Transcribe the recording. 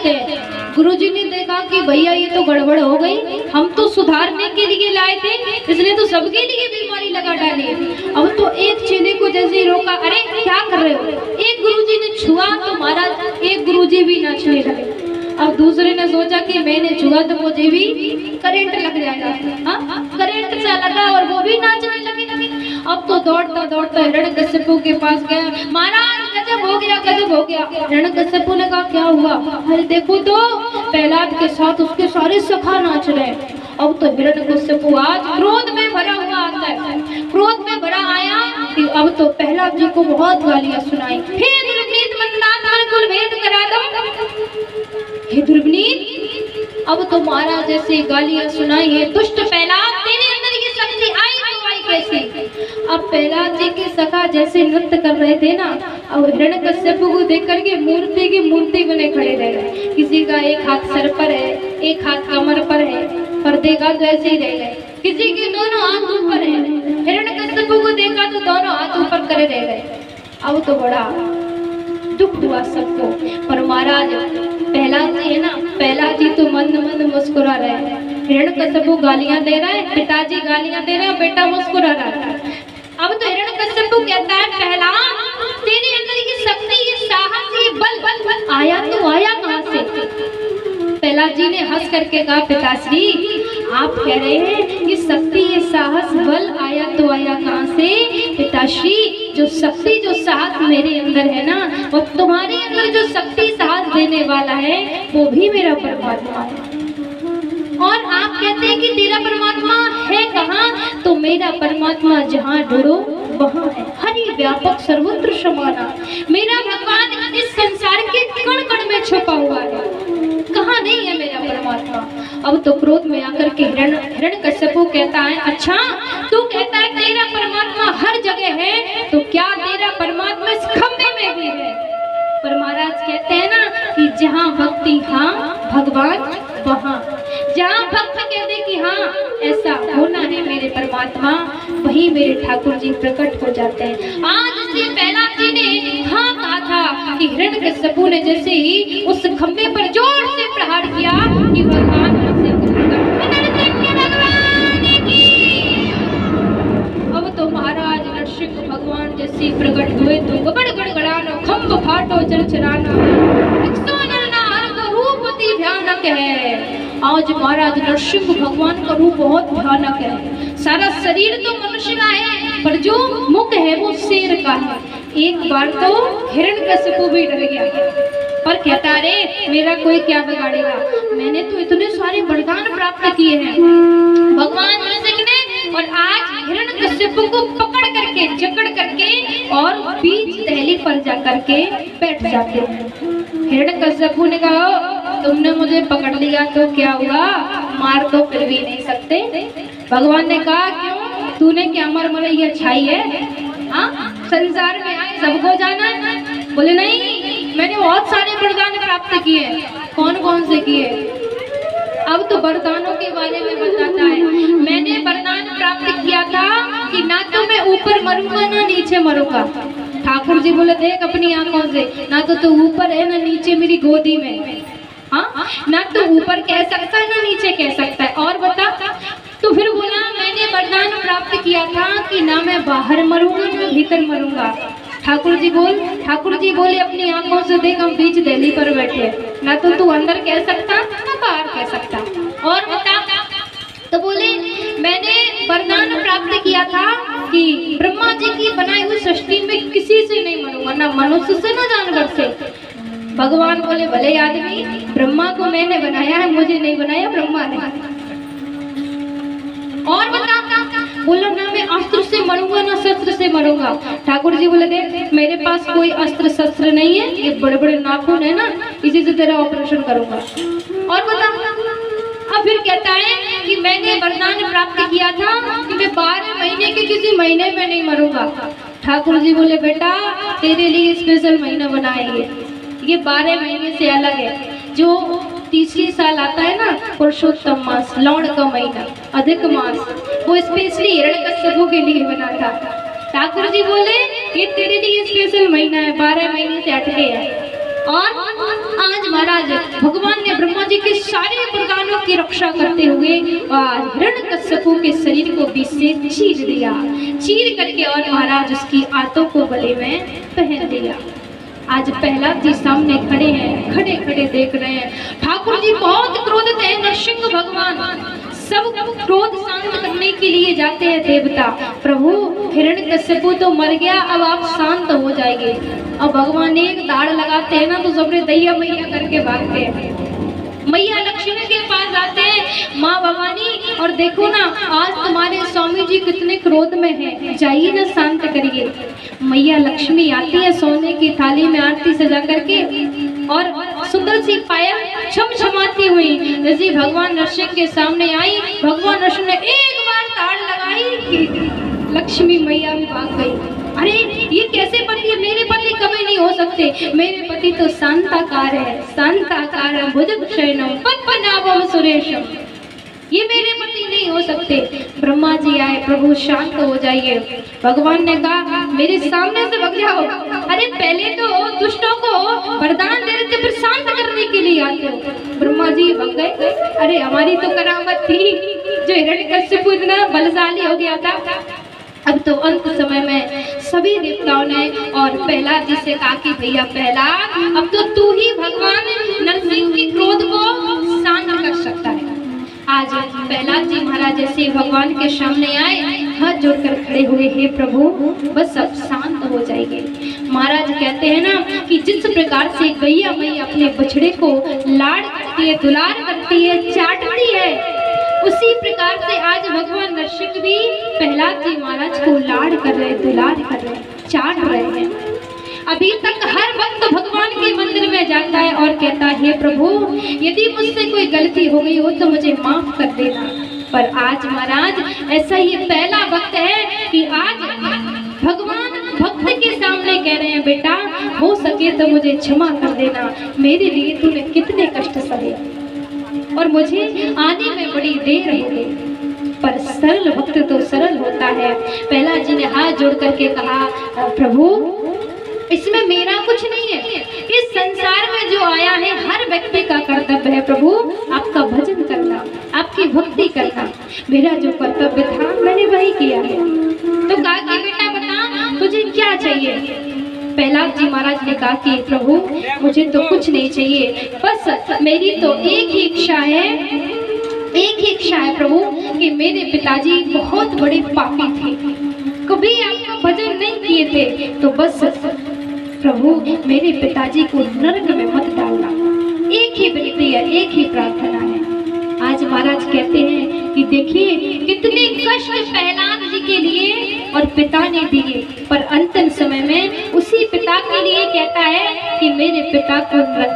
जाते हैं। गुरुजी ने देखा कि भैया ये तो गड़बड़ हो गई, हम तो सुधारने के लिए लाए थे, इसने तो सबके लिए बीमारी लगा डाली। अब तो एक चेले को जैसे ही रोका, अरे क्या कर रहे हो? एक गुरुजी ने छुआ तो महाराज एक गुरुजी भी नाचने लगे। अब दूसरे ने सोचा कि मैंने छुआ तो मुझे भी करंट लग जाएगा। करंट सा लगा और वो भी नाचने लगे। अब तो दौड़ता दौड़ता हिरण्यकश्यपु के पास गया, महाराज गजब हो गया, गजब हो गया। हिरण्यकश्यपु ने कहा क्या हुआ? अरे देखो तो प्रहलाद के साथ उसके सारे सखा नाच रहे हैं। अब तो हिरण्यकश्यपु आज क्रोध में भरा हुआ आता है, क्रोध में भरा आया कि अब तो प्रहलाद जी को बहुत गालियां सुनाई। हे दुर्विनीत मंदात मन कुल भेद करा दो। हे दुर्विनीत, अब तो महाराज जैसे गालियां सुनाई है, दुष्ट प्रहलाद तेरे अंदर ये शक्ति आई तो आई कैसे? अब प्रहलाद जी के सखा जैसे नृत्य कर रहे थे ना, अब हिरण्यकश्यपु को देख करके मूर्ति की मूर्ति बने खड़े रह गए। किसी का एक हाथ सर पर है, एक हाथ कमर पर है, पर्दे का तो ऐसे ही रह गए। किसी के दोनों हाथ ऊपर है, हिरण्यकश्यपु को देखा तो दोनों हाथ ऊपर करे रह गए। अब तो बड़ा दुख हुआ सबको। पर महाराज प्रहलाद जी है ना, प्रहलाद जी तो मंद मंद मुस्कुरा रहे हैं। हिरण्यकश्यपु गालियां दे रहा है, पिताजी गालियां दे रहे हैं, बेटा मुस्कुरा रहा है। अब तो हिरण्यकश्यपु कहता है प्रहलाद तेरे अंदर ये शक्ति, ये साहस, ये बल आया तो आया कहाँ से? प्रहलाद जी ने हंस करके कहा पिताश्री आप कह रहे हैं ये शक्ति, ये साहस, बल आया तो आया कहाँ से? पिताश्री जो शक्ति, जो साहस मेरे अंदर है ना, वो तुम्हारे अंदर जो शक्ति साहस देने वाला है वो भी मेरा परमात्मा है। और आप कहते हैं कि तेरा परमात्मा है कहाँ? तो मेरा परमात्मा जहाँ ढूंढो वहाँ है, हरि व्यापक सर्वत्र समाना। मेरा भगवान इस संसार के कण कण में छुपा हुआ है, कहाँ नहीं है मेरा परमात्मा। अब तो क्रोध में आकर के हिरण्यकश्यपु कहता है अच्छा तू कहता है तेरा परमात्मा हर जगह है, तो क्या तेरा परमात्मा इस खंबे में भी है? पर महाराज कहते हैं ना कि जहाँ भक्ति हाँ भगवान वहाँ, जहाँ भक्त कह दे कि हाँ ऐसा होना है मेरे परमात्मा, वही मेरे ठाकुर जी प्रकट हो जाते हैं। आज इसलिए प्रहलाद जी ने हाँ कहा था कि हिरण्यकश्यपु ने जैसे ही उस खंबे पर जोर से प्रहार किया कि भगवान अब तो महाराज नरसिंह भगवान जैसे प्रकट हुए तो गबड़ गड़गड़ाना, खंब फाटो चरचराना, रूपति भयानक है। आज महाराज नरसिंह भगवान का रूप बहुत भयानक है। सारा शरीर तो मनुष्य का है पर जो मुख है वो शेर का है। एक बार तो हिरण्यकश्यपु भी डर गया, पर कहता रे मेरा कोई क्या बिगाड़ेगा, मैंने तो इतने सारे वरदान प्राप्त किए हैं भगवान नरसिंह ने। और आज हिरण्यकश्यपु को पकड़ करके, जकड़ करके और बीच दहली पर जा करके बैठ जाते हैं। हिरण्यकश्यपु ने कहा तुमने मुझे पकड़ लिया तो क्या हुआ, मार तो फिर भी नहीं सकते। भगवान ने कहा क्यों, तूने क्या मरमरैया छाई है? हाँ संसार में आए सबको जाना है? बोले नहीं, मैंने बहुत सारे वरदान प्राप्त किए। कौन कौन से किए? अब तो वरदानों के बारे में बताता है। मैंने वरदान प्राप्त किया था कि ना तो मैं ऊपर मरूंगा ना नीचे मरूंगा। ठाकुर जी बोले देख अपनी आंखों से, ना तो तू ऊपर है ना नीचे मेरी गोदी में। हाँ ना तो ऊपर कह सकता है ना नीचे कह सकता है। और बता, तो फिर बोला मैंने वरदान प्राप्त किया था कि ना मैं बाहर मरूंगा ना भीतर मरूंगा। ठाकुर जी बोले अपनी आंखों से देख हम बीच दिल्ली पर बैठे, ना तो तू अंदर कह सकता ना बाहर कह सकता। और बता, तो बोले मैंने वरदान प्राप्त किया था कि ब्रह्मा जी की बनाई हुई सृष्टि में किसी से नहीं मरूंगा, ना मनुष्य से ना जानवर से। भगवान बोले भले आदमी, ब्रह्मा को मैंने बनाया है, मुझे नहीं बनाया ब्रह्मा ने। और बता, बोलो ना मैं अस्त्र से मरूंगा ना शस्त्र से मरूंगा। ठाकुर जी बोले देख मेरे पास कोई अस्त्र शस्त्र नहीं है, ये बड़े बड़े नाखून है ना, इसी से तेरा ऑपरेशन करूंगा। और बता, अब फिर कहता है कि मैंने वरदान प्राप्त किया था कि मैं 12 महीने के किसी महीने में नहीं मरूंगा। ठाकुर जी बोले बेटा तेरे लिए स्पेशल महीना बनाएंगे, ये 12 महीने से अलग है। जो तीसरी साल आता है ना पुरुषोत्तम मास, लौंड का महीना, अधिक मास, वो स्पेशली हिरण्यकश्यपु के लिए बना था। ठाकुर जी बोले ये तेरे लिए स्पेशल महीना है, 12 महीने से अटके है। और आज महाराज भगवान ने ब्रह्मा जी के सारे वरदानों की रक्षा करते हुए हिरण्यकश्यप के शरीर को बीच से चीर दिया, चीर करके और महाराज उसकी आंतों को गले में पहन दिया। आज प्रहलाद जी सामने खड़े हैं, खड़े खड़े देख रहे हैं। ठाकुर जी बहुत क्रोधित हैं। नरसिंह भगवान सब क्रोध शांत करने के लिए जाते हैं देवता। प्रभु हिरण्यकश्यप तो मर गया, अब आप शांत हो जाएंगे। अब भगवान एक दाड़ लगाते हैं ना तो सबने दैया मैया करके भागते हैं। मैया लक्ष्मी के पास आते हैं, माँ भवानी और देखो ना आज तुम्हारे स्वामी जी कितने क्रोध में हैं, जाइए ना शांत करिए। मैया लक्ष्मी आती है सोने की थाली में आरती सजा करके और सुंदर सी पायल छमछमाती हुई जैसे भगवान नरसिंह के सामने आई। भगवान नरसिंह ने एक बार ताड़ लगाई, लक्ष्मी मैया भी भाग गई। अरे ये कैसे पति है? मेरे पति कभी नहीं हो सकते, मेरे पति तो शांताकार है, शांताकार भुजगशयनम पद्मनाभम सुरेशम, ये मेरे पति नहीं हो सकते। ब्रह्मा जी आए, प्रभु शांत हो जाइए। भगवान ने कहा मेरे सामने से भाग जाओ। अरे पहले तो दुष्टों को वरदान दे रहे थे, फिर शांत करने के लिए आते हो। ब्रह्मा जी भाग गए। अरे हमारी तो करामत थी जो हिरण्यकश्यप इतना बलशाली हो गया था। अब तो अंत समय में सभी देवताओं ने और प्रहलाद जी से कहा कि भैया प्रहलाद अब तो तू ही भगवान नरसिंह के क्रोध को शांत कर सकता है। आज प्रहलाद जी महाराज जैसे भगवान के सामने आए, हाथ जोड़कर खड़े हुए, हे प्रभु बस अब शांत हो जाएंगे। महाराज कहते हैं ना कि जिस प्रकार से गैया मैया अपने बछड़े को लाड़ करती है, दुलार करती है, चाटती है, उसी प्रकार से आज भगवान नरसिंह भी प्रहलाद जी महाराज को लाड़ कर रहे, दुलार कर रहे, चाट रहे हैं। अभी तक हर वक्त भगवान के मंदिर में जाता है और कहता है हे प्रभु यदि मुझसे कोई गलती हो गई हो तो मुझे माफ कर देना। पर आज महाराज ऐसा ये पहला वक्त है कि आज भगवान भक्त के सामने कह रहे हैं बेटा हो सके तो मुझे क्षमा कर देना, मेरे लिए तूने कितने कष्ट सहे और मुझे आने में बड़ी देर हो गई। पर सरल भक्त तो सरल होता है। प्रहलाद जी ने हाथ जोड़ करके कहा प्रभु इसमें मेरा कुछ नहीं है, इस संसार में जो आया है हर व्यक्ति का कर्तव्य है प्रभु आपका भजन करना, आपकी भक्ति करना। मेरा जो कर्तव्य था मैंने वही किया है। तो कहा कि बेटा बता तुझे क्या चाहिए। प्रहलाद जी महाराज ने कहा कि प्रभु मुझे तो कुछ नहीं चाहिए, बस मेरी तो एक ही इच्छा है, एक ही इच्छा है प्रभु कि मेरे पिताजी बहुत बड़े पापी थे, कभी आपका भजन नहीं किए थे, तो बस प्रभु मेरे पिताजी को नरक में मत डालना। एक ही विनती है, एक ही प्रार्थना है। आज महाराज कहते हैं कि देखिए कितने कष्ट प्रहलाद जी के लिए और पिता ने दिए, पर अंतिम समय में उसी पिता के लिए कहता है कि मेरे पिता को नरक